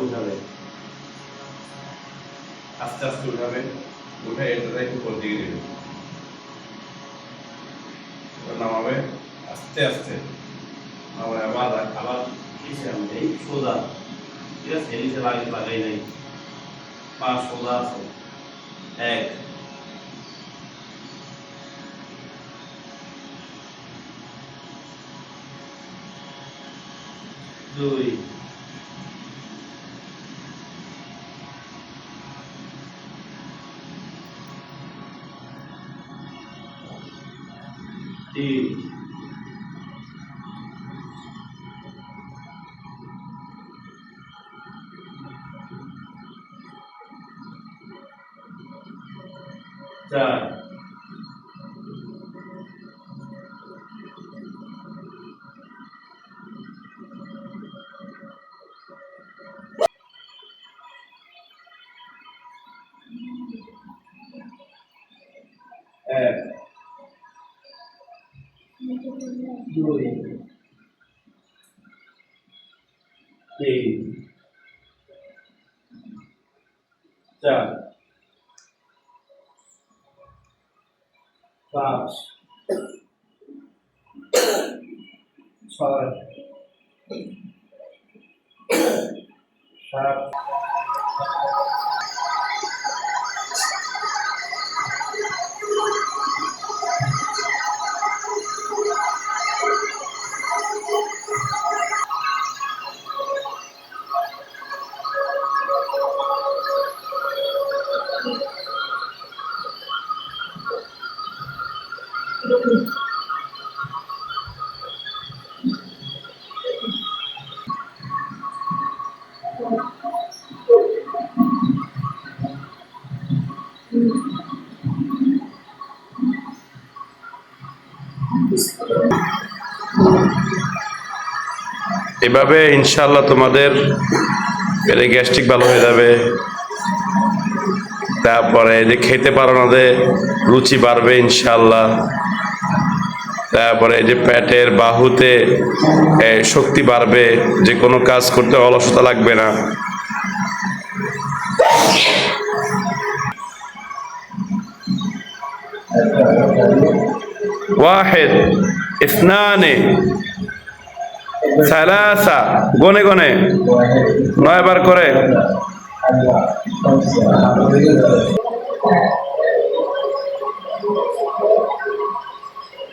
উঠাবে, আস্তে আস্তে উঠাবে, উঠে এটা একটু উপর দিকে দিবে, নামাবে আস্তে আস্তে, নামাবে আবার আবার নিচে আনবে, এই সোজা, ঠিক আছে? নিচে লাগাই নাই, পা সোজা আছে, 1 2 3 4 1 2 3 4 5 6 7 এভাবে ইনশাআল্লাহ তোমাদের পেটে গ্যাস্ট্রিক ভালো হয়ে যাবে। তারপরে যে খেতে পারো না, যে রুচি বাড়বে ইনশাআল্লাহ। তারপরে যে পেটের বাহুতে শক্তি বাড়বে, যে কোনো কাজ করতে অলসতা লাগবে না। ওয়াহিদ, ইসনানে, সালাসা, গনে গনে 9 বার করে।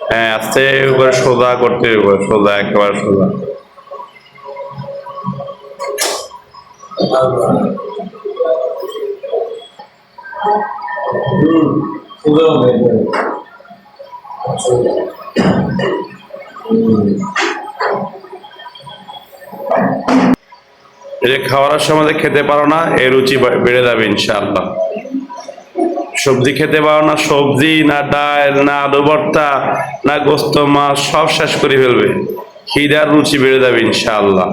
হ্যাঁ, আস্তে করে সোজা করতে হবে, সোজা, একেবারে সোজা। যে খাওয়ার সময় খেতে পারো না, এই রুচি বেড়ে যাবে ইনশাআল্লাহ। সবজি খেতে পারো না, সবজি না, ডাল না, আলু ভর্তা না, গোস্ত, মাছ সব শেষ করে ফেলবে, খিদার রুচি বেড়ে যাবে ইনশাআল্লাহ।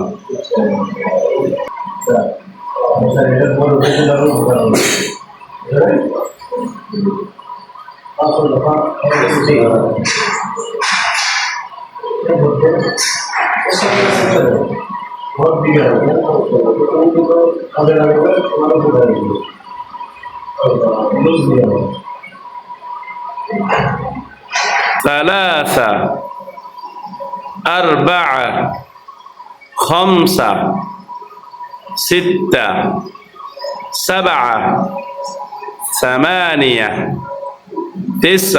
ثلاثة 4 5 6 7 8 9 10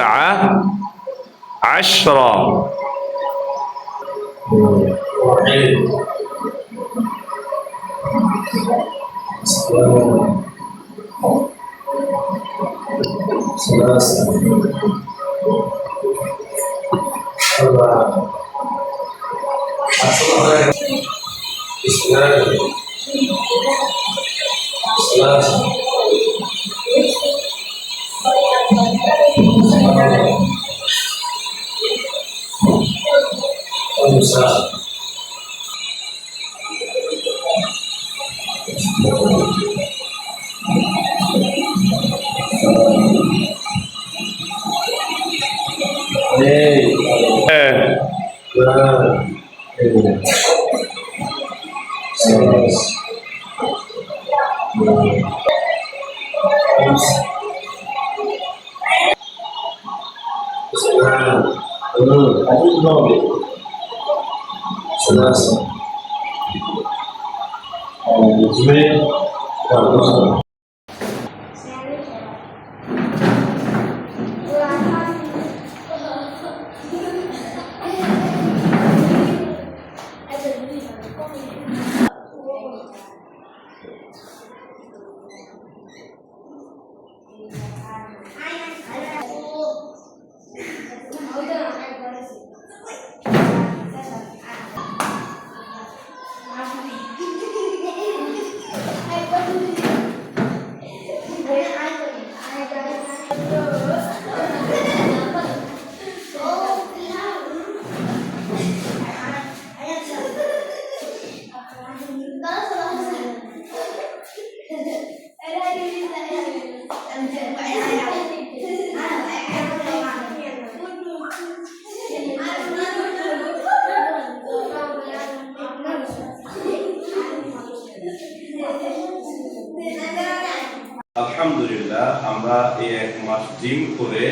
আলহামদুলিল্লাহ, আমরা এই 1 মাস জিম করে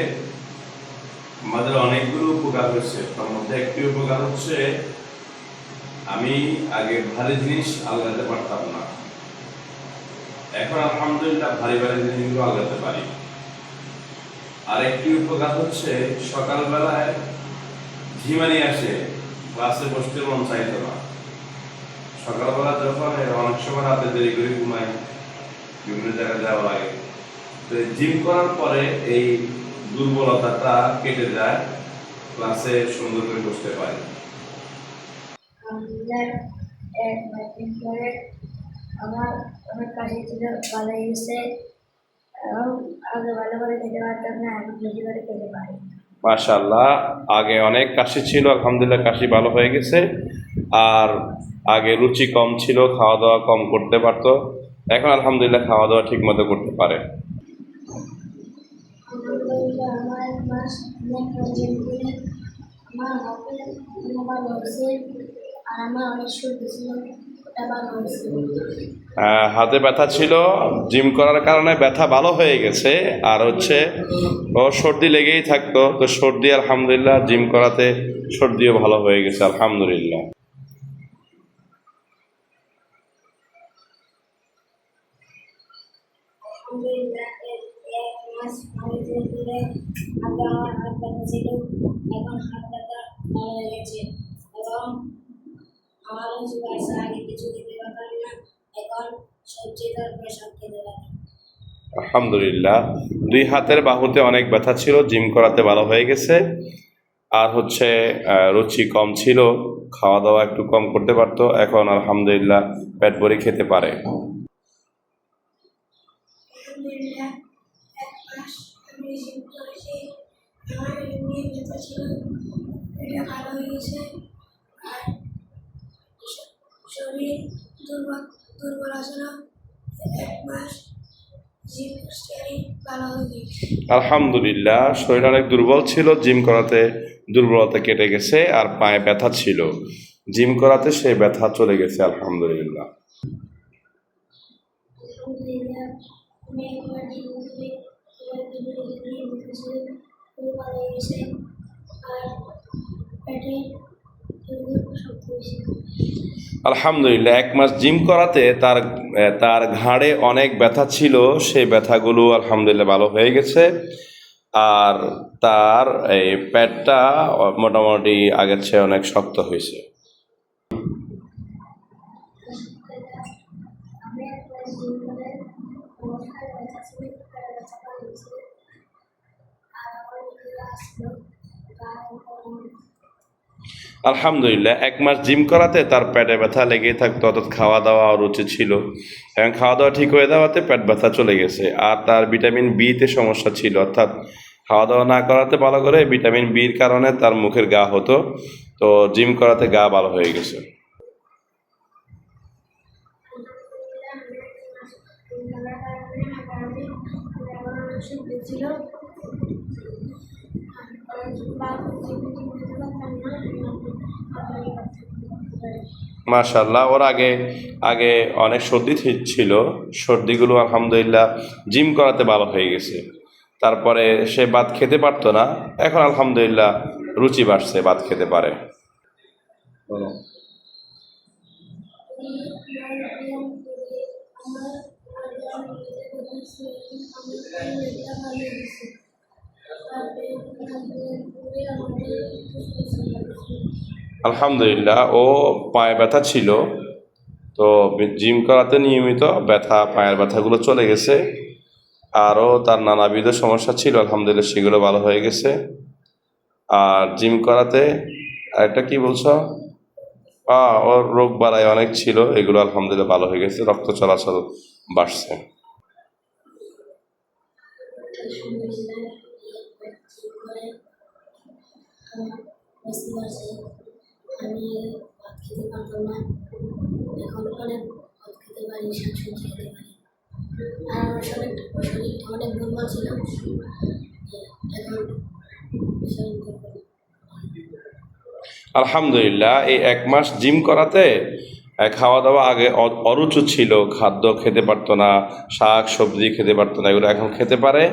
আমাদের অনেকগুলো উপকার হয়েছে। তার মধ্যে একটি উপকার হচ্ছে, আমি আগে ভারী জিনিস আলগাতে পারতাম না, এখন আলহামদুলিল্লাহ ভারী ভারী জিনিসগুলো আলগাতে পারি। আরেকটি উপকার হচ্ছে, সকালবেলায় ঝিমানি আসে, ক্লাসে বসতে মন চাইতো না। সকালবেলা যখন অনেক সময় রাতে দেরি করে ঘুমাই, বিভিন্ন জায়গায় যাওয়া লাগে, তো জিম করার পরে এই দুর্বলতাটা কেটে যায়, ক্লাসে সুন্দর করে বসতে পারি। আমার অনেক কাছে ছিল, ভালো হয়েছে এবং আগে ভালো করে খেতে পারতাম না, এখন বেশি করে খেতে পারি। মাশাআল্লাহ, আগে অনেক কাশি ছিল, আলহামদুলিল্লাহ কাশি ভালো হয়ে গেছে। আর আগে রুচি কম ছিল, খাওয়া দাওয়া কম করতে পারতো, এখন আলহামদুলিল্লাহ খাওয়া দাওয়া ঠিক মতো করতে পারে। আলহামদুলিল্লাহ আমার 1 মাস অনেক পরিশ্রম করে আমার হাতে ভালো হয়েছে, আর আমার অনেক সর্দি ছিল, ওটা ভালো হয়েছে। হাতে ব্যথা ছিল, জিম করার কারণে ব্যথা ভালো হয়ে গেছে। আর হচ্ছে ও সর্দি লেগেই থাকতো, তো সর্দি আলহামদুলিল্লাহ জিম করাতে সর্দিও ভালো হয়ে গেছে আলহামদুলিল্লাহ। আলহামদুলিল্লাহ 1 মাস আমি জিম করে আগে আমার হাত ব্যথা ছিল, এখন হাত ব্যথা ভালো হয়ে গেছে এবং আমার রুচি বাড়ছে। আগে কিছু খেতে পারতাম না, এখন সবজি তরকারি সব খেতে পারি। আলহামদুলিল্লাহ 2 হাতের বাহুতে অনেক ব্যথা ছিল, জিম করাতে ভালো হয়ে গেছে। আর হচ্ছে রুচি কম ছিল, খাওয়া দাওয়া একটু কম করতে পারতো, এখন আলহামদুলিল্লাহ পেট ভরে খেতে পারে। আলহামদুলিল্লাহ 1 মাস আমি জিম করেছি, আমার এমনি ব্যথা ছিল, এটা ভালো হয়ে গেছে। আর শরীর দুর্বল ছিল, 1 মাস জিম করে ভালো হয়ে গেছে। আলহামদুলিল্লাহ শরীর অনেক দুর্বল ছিল, জিম করাতে দুর্বলতা কেটে গেছে। আর পায়ে ব্যথা ছিল, জিম করাতে সেই ব্যথা চলে গেছে আলহামদুলিল্লাহ। আলহামদুলিল্লাহ আমি একবার জিম করে খুব ভালো হয়ে গেছে, আর পেটে শক্ত হয়েছে। আলহামদুলিল্লাহ 1 মাস জিম করাতে তার ঘাড়ে অনেক ব্যথা ছিল, সেই ব্যথাগুলো আলহামদুলিল্লাহ ভালো হয়ে গেছে। আর তার এই পেটটা মোটামুটি আগের চেয়ে অনেক শক্ত হয়েছে। আমি একবার জিম করে আমার ঘাড়ে ব্যথা ছিল, পেটে ব্যথা ভালো হয়েছে, আর আমার ঘুরে আসলো আলহামদুলিল্লাহ 1 মাস জিম করাতে তার পেটে ব্যথা লেগেই থাকতো, অর্থাৎ খাওয়া দাওয়া রুচি ছিল, এবং খাওয়া দাওয়া ঠিক হয়ে যাওয়াতে পেট ব্যথা চলে গেছে। আর তার ভিটামিন বি তে সমস্যা ছিল, অর্থাৎ খাওয়া দাওয়া না করাতে ভালো করে ভিটামিন বির কারণে তার মুখের ঘা হতো, তো জিম করাতে ঘা ভালো হয়ে গেছে। ছিল আর মাশাআল্লাহ। ওর আগে আগে অনেক সর্দি ছিল, সর্দিগুলো আলহামদুলিল্লাহ জিম করাতে ভালো হয়ে গেছে। তারপরে সে ভাত খেতে পারতো না, এখন আলহামদুলিল্লাহ রুচি বাড়ছে, ভাত খেতে পারে। বলো। আলহামদুলিল্লাহ, ও পায়ে ব্যথা ছিল, তো জিম করাতে নিয়মিত ব্যথা, পায়ের ব্যথাগুলো চলে গেছে। আরও তার নানাবিধ সমস্যা ছিল, আলহামদুলিল্লাহ সেগুলো ভালো হয়ে গেছে। আর জিম করাতে একটা কি বলছো, ওর রোগ বালাই অনেক ছিল, এগুলো আলহামদুলিল্লাহ ভালো হয়ে গেছে, রক্ত চলাচল বাড়ছে। আমি ভাত খেতে পারতাম না, এখন অনেক ভাত খেতে পারি, শাকসবজি খেতে পারি। আর আমার শরীরটা অনেক দুর্বল ছিল, এখন শরীর দুর্বল। আলহামদুলিল্লাহ এই 1 মাস জিম করাতে খাওয়া দাওয়া আগে অরুচি ছিল, খাদ্য খেতে পারতো না, শাক সবজি খেতে পারতো না, এগুলো এখন খেতে পারে।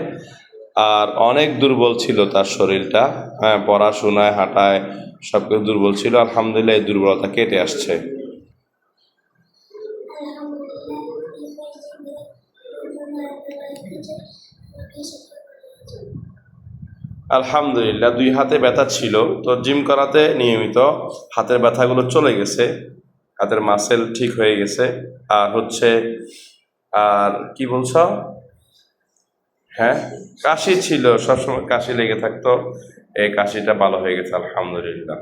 আর অনেক দুর্বল ছিল তার শরীরটা, হ্যাঁ, পড়াশোনায় হাঁটায় সব কিছু দুর্বল ছিল, আলহামদুলিল্লাহ এই দুর্বলতা কেটে আসছে। আলহামদুলিল্লাহ 2 হাতে ব্যথা ছিল, তো জিম করাতে নিয়মিত হাতের ব্যথাগুলো চলে গেছে, হাতের মাসেল ঠিক হয়ে গেছে। আর হচ্ছে, আর কি বলছো, হ্যাঁ, কাশি ছিল, সবসময় কাশি লেগে থাকতো, এই কাশিটা ভালো হয়ে গেছে আলহামদুলিল্লাহ।